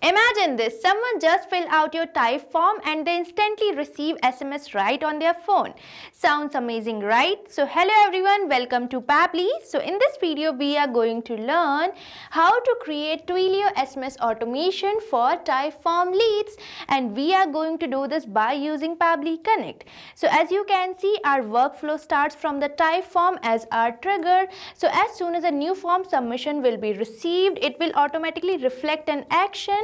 Imagine this, someone just filled out your Typeform and they instantly receive SMS right on their phone. Sounds amazing, right? So hello everyone, welcome to Pabbly. So in this video we are going to learn how to create Twilio SMS automation for Typeform leads, and we are going to do this by using Pabbly Connect. So as you can see, our workflow starts from the Typeform as our trigger. So as soon as a new form submission will be received, it will automatically reflect an action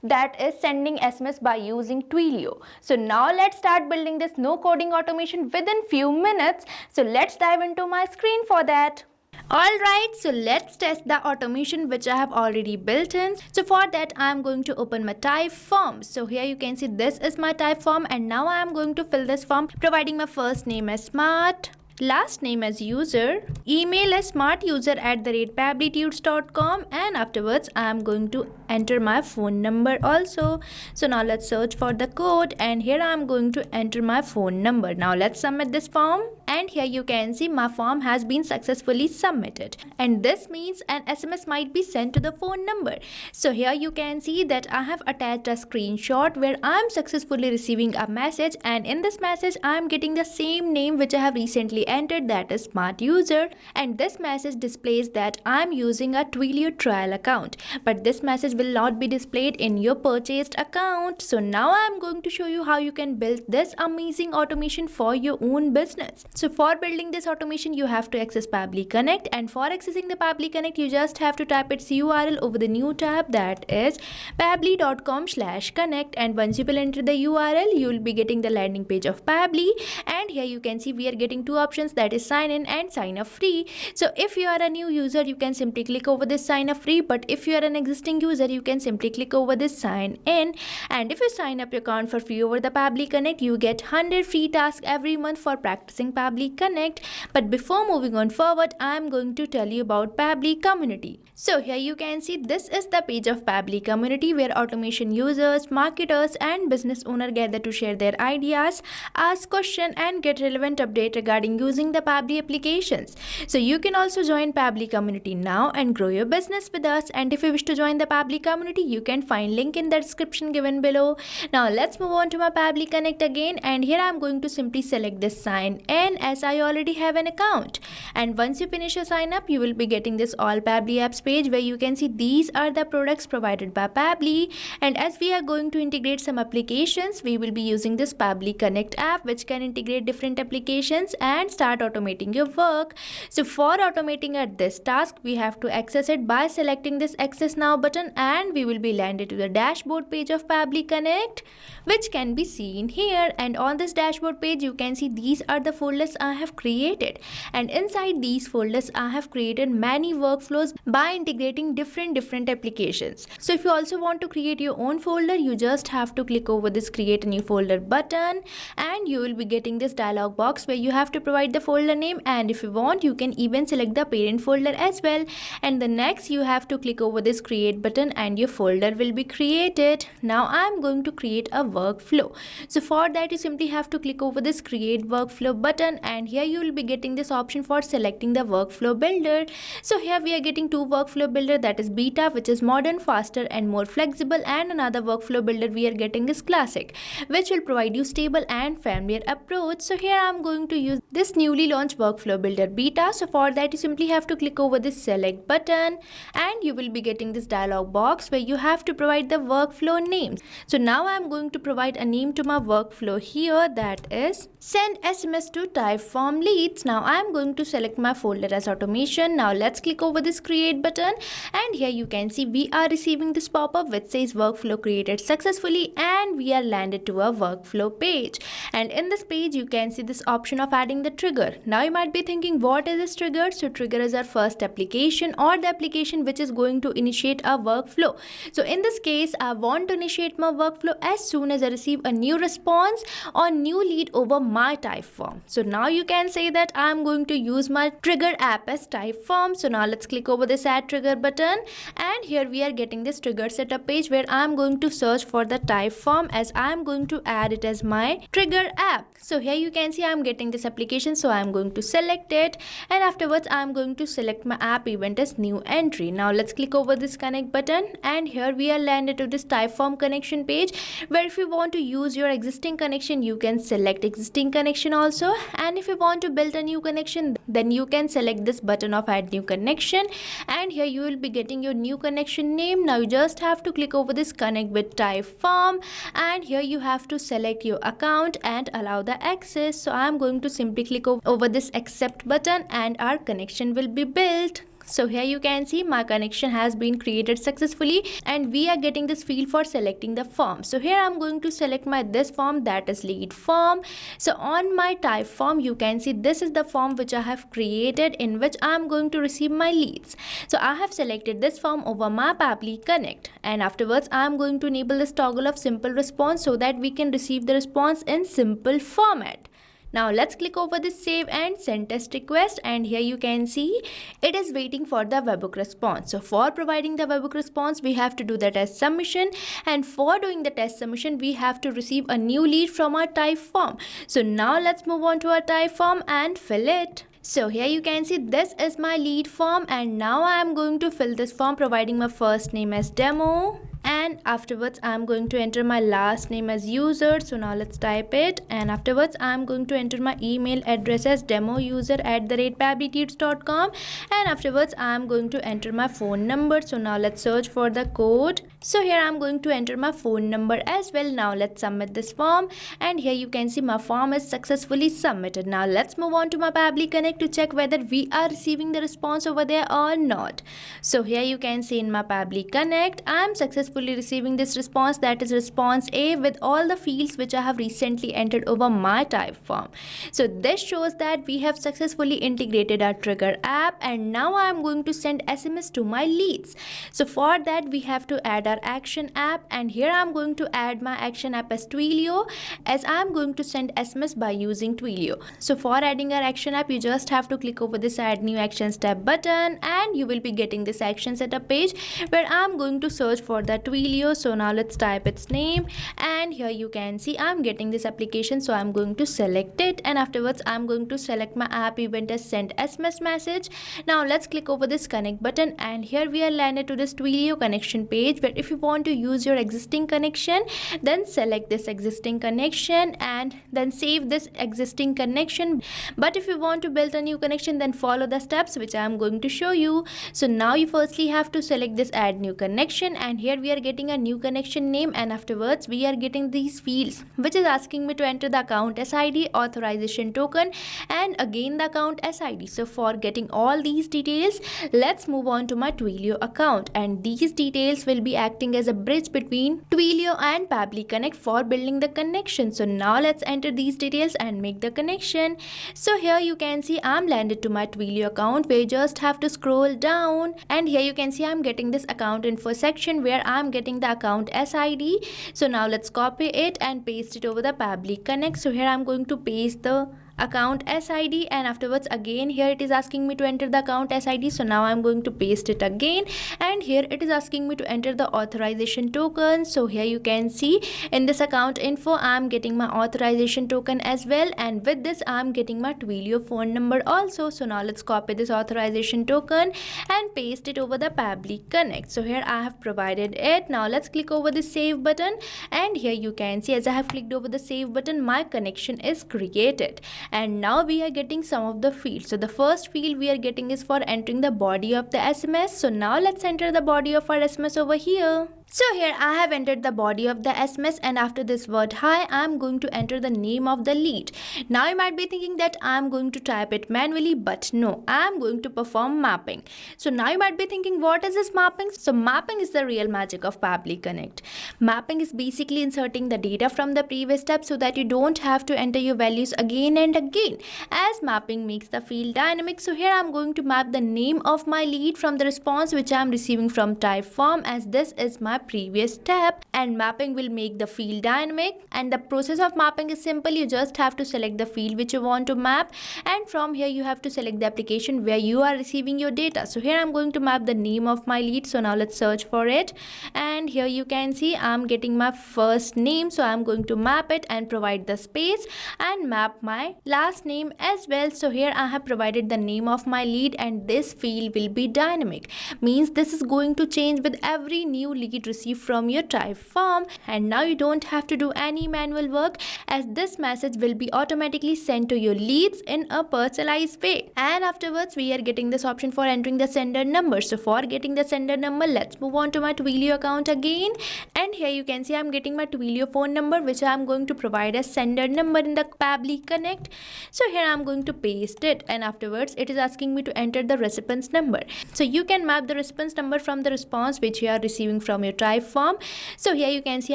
that is sending SMS by using Twilio. So now let's start building this no coding automation within few minutes. So let's dive into my screen for that. Alright, so let's test the automation which I have already built in. So for that I am going to open my Typeform. So here you can see this is my Typeform, and now I am going to fill this form providing my first name as Smart, last name as user, email as smartuser@pabblytudes.com, and afterwards I am going to enter my phone number also. So now let's search for the code, and here I am going to enter my phone number. Now let's submit this form, and here you can see my form has been successfully submitted, and this means an SMS might be sent to the phone number. So here you can see that I have attached a screenshot where I am successfully receiving a message, and in this message I am getting the same name which I have recently entered, that is Smart User, and this message displays that I am using a Twilio trial account, but this message will not be displayed in your purchased account. So now I am going to show you how you can build this amazing automation for your own business. So for building this automation you have to access Pabbly Connect, and for accessing the Pabbly Connect you just have to type its URL over the new tab, that is pabbly.com/connect, and once you will enter the URL you will be getting the landing page of Pabbly, and here you can see we are getting two options, that is sign in and sign up free. So if you are a new user you can simply click over this sign up free, but if you are an existing user you can simply click over this sign in, and if you sign up your account for free over the Pabbly Connect you get 100 free tasks every month for practicing Pabbly Connect. But before moving on forward I am going to tell you about Pabbly community. So here you can see this is the page of Pabbly community where automation users, marketers and business owner gather to share their ideas, ask questions and get relevant update regarding using the Pabbly applications. So you can also join Pabbly community now and grow your business with us, and if you wish to join the Pabbly community you can find link in the description given below. Now let's move on to my Pabbly Connect again, and here I am going to simply select this sign in as I already have an account, and once you finish your sign up you will be getting this all Pabbly apps page where you can see these are the products provided by Pabbly, and as we are going to integrate some applications we will be using this Pabbly Connect app which can integrate different applications and start automating your work. So for automating at this task we have to access it by selecting this access now button, and we will be landed to the dashboard page of Pabbly Connect which can be seen here, and on this dashboard page you can see these are the folders I have created, and inside these folders I have created many workflows by integrating different applications. So if you also want to create your own folder you just have to click over this create a new folder button, and you will be getting this dialog box where you have to provide the folder name, and if you want you can even select the parent folder as well, and the next you have to click over this create button and your folder will be created. Now I am going to create a workflow. So for that you simply have to click over this create workflow button, and here you will be getting this option for selecting the workflow builder. So here we are getting two workflow builder, that is beta which is modern, faster and more flexible, and another workflow builder we are getting is classic which will provide you stable and familiar approach. So here I am going to use this newly launched workflow builder beta. So for that you simply have to click over this select button, and you will be getting this dialog box where you have to provide the workflow names. So now I am going to provide a name to my workflow here, that is send SMS to Typeform leads. Now I am going to select my folder as automation. Now let's click over this create button, and here you can see we are receiving this pop-up which says workflow created successfully, and we are landed to a workflow page, and in this page you can see this option of adding the trigger. Now you might be thinking what is this trigger? So trigger is our first application or the application which is going to initiate a workflow. So in this case I want to initiate my workflow as soon as I receive a new response or new lead over my Typeform. So now you can say that I am going to use my trigger app as Typeform. So now let's click over this add trigger button, and here we are getting this trigger setup page where I am going to search for the Typeform as I am going to add it as my trigger app. So here you can see I am getting this application connection, so I'm going to select it, and afterwards I'm going to select my app event as new entry. Now let's click over this connect button, and here we are landed to this Typeform connection page, where if you want to use your existing connection, you can select existing connection also, and if you want to build a new connection, then you can select this button of add new connection, and here you will be getting your new connection name. Now you just have to click over this connect with Typeform, and here you have to select your account and allow the access. So I'm going to simply click over this accept button, and our connection will be built. So here you can see my connection has been created successfully, and we are getting this field for selecting the form. So here I'm going to select this form, that is lead form. So on my Typeform, you can see this is the form which I have created, in which I'm going to receive my leads. So I have selected this form over my Pabbly Connect, and afterwards I'm going to enable this toggle of simple response so that we can receive the response in simple format. Now let's click over this save and send test request, and here you can see it is waiting for the webhook response. So for providing the webhook response, we have to do the test submission, and for doing the test submission, we have to receive a new lead from our Typeform. So now let's move on to our Typeform and fill it. So here you can see this is my lead form, and now I am going to fill this form providing my first name as demo, and afterwards I'm going to enter my last name as user. So now let's type it, and afterwards I'm going to enter my email address as demoUser@pabblytuts.com, and afterwards I'm going to enter my phone number. So now let's search for the code. So here I'm going to enter my phone number as well. Now let's submit this form, and here you can see my form is successfully submitted. Now let's move on to my Pabbly Connect to check whether we are receiving the response over there or not. So here you can see in my Pabbly Connect, I'm successfully receiving this response, that is response A, with all the fields which I have recently entered over my Typeform. So this shows that we have successfully integrated our trigger app, and now I'm going to send SMS to my leads. So for that we have to add our action app, and here I'm going to add my action app as Twilio, as I'm going to send SMS by using Twilio. So for adding our action app, you just have to click over this add new actions tab button, and you will be getting this action setup page where I'm going to search for the Twilio. So now let's type its name, and here you can see I'm getting this application, so I'm going to select it, and afterwards I'm going to select my app event as send SMS message. Now let's click over this connect button, and here we are landed to this Twilio connection page, where if you want to use your existing connection, then select this existing connection and then save this existing connection. But if you want to build a new connection, then follow the steps which I am going to show you. So now you firstly have to select this add new connection, and here we are getting a new connection name, and afterwards we are getting these fields which is asking me to enter the account SID, authorization token, and again the account SID. So for getting all these details, let's move on to my Twilio account, and these details will be acting as a bridge between Twilio and Pabbly Connect for building the connection. So now let's enter these details and make the connection. So here you can see I'm landed to my Twilio account, where you just have to scroll down, and here you can see I'm getting this account info section where I'm getting the account SID. So now let's copy it and paste it over the Pabbly Connect. So here I'm going to paste the account SID, and afterwards again here it is asking me to enter the account SID. So now I'm going to paste it again, and here it is asking me to enter the authorization token. So here you can see in this account info I'm getting my authorization token as well, and with this I'm getting my Twilio phone number also. So now let's copy this authorization token and paste it over the Pabbly Connect. So here I have provided it. Now let's click over the save button, and here you can see as I have clicked over the save button, my connection is created. And now we are getting some of the fields. So the first field we are getting is for entering the body of the SMS. So now let's enter the body of our SMS over here. So here I have entered the body of the SMS, and after this word hi, I am going to enter the name of the lead. Now you might be thinking that I am going to type it manually, but no, I am going to perform mapping. So now you might be thinking, what is this mapping? So mapping is the real magic of Pabbly Connect. Mapping is basically inserting the data from the previous step so that you don't have to enter your values again and again, as mapping makes the field dynamic. So here I am going to map the name of my lead from the response which I am receiving from Typeform, as this is my previous step, and mapping will make the field dynamic. And the process of mapping is simple. You just have to select the field which you want to map, and from here you have to select the application where you are receiving your data. So here I'm going to map the name of my lead. So now let's search for it, and here you can see I'm getting my first name. So I'm going to map it and provide the space and map my last name as well. So here I have provided the name of my lead, and this field will be dynamic, means this is going to change with every new lead received from your Typeform. And now you don't have to do any manual work, as this message will be automatically sent to your leads in a personalized way. And afterwards we are getting this option for entering the sender number. So for getting the sender number, let's move on to my Twilio account again, and here you can see I'm getting my Twilio phone number, which I'm going to provide as sender number in the Pabbly Connect. So here I'm going to paste it, and afterwards it is asking me to enter the recipient's number. So you can map the recipient's number from the response which you are receiving from your Typeform. So here you can see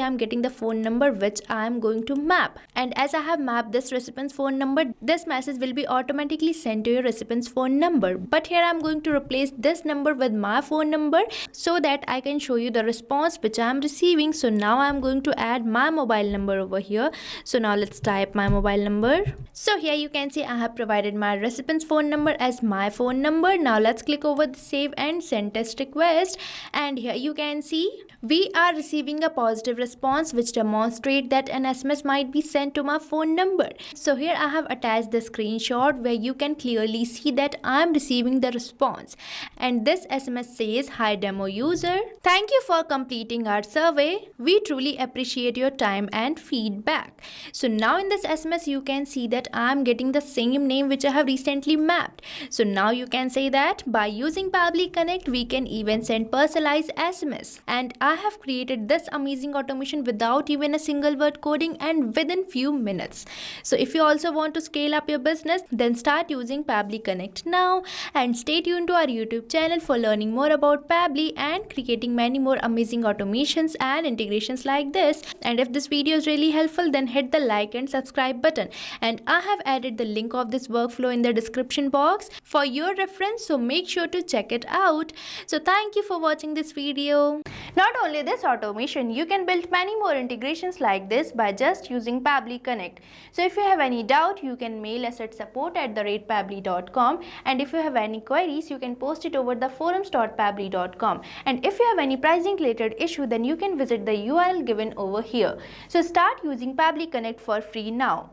I'm getting the phone number which I am going to map, and as I have mapped this recipient's phone number, this message will be automatically sent to your recipient's phone number. But here I'm going to replace this number with my phone number so that I can show you the response which I am receiving. So now I'm going to add my mobile number over here. So now let's type my mobile number. So here you can see I have provided my recipient's phone number as my phone number. Now let's click over the save and send test request, and here you can see we are receiving a positive response which demonstrates that an SMS might be sent to my phone number. So here I have attached the screenshot where you can clearly see that I am receiving the response, and this SMS says, "Hi demo user, thank you for completing our survey. We truly appreciate your time and feedback." So now in this SMS you can see that I am getting the same name which I have recently mapped. So now you can say that by using Pabbly Connect we can even send personalized SMS, and I have created this amazing automation without even a single word coding and within few minutes. So if you also want to scale up your business, then start using Pabbly Connect now, and stay tuned to our YouTube channel for learning more about Pabbly and creating many more amazing automations and integrations like this. And if this video is really helpful, then hit the like and subscribe button, and I have added the link of this workflow in the description box for your reference, so make sure to check it out. So thank you for watching this video. Not only this automation, you can build many more integrations like this by just using Pabbly Connect. So if you have any doubt, you can mail us at support@pabbly.com, and if you have any queries, you can post it over the forums.pabbly.com. and if you have any pricing related issue, then you can visit the URL given over here. So start using Pabbly Connect for free now.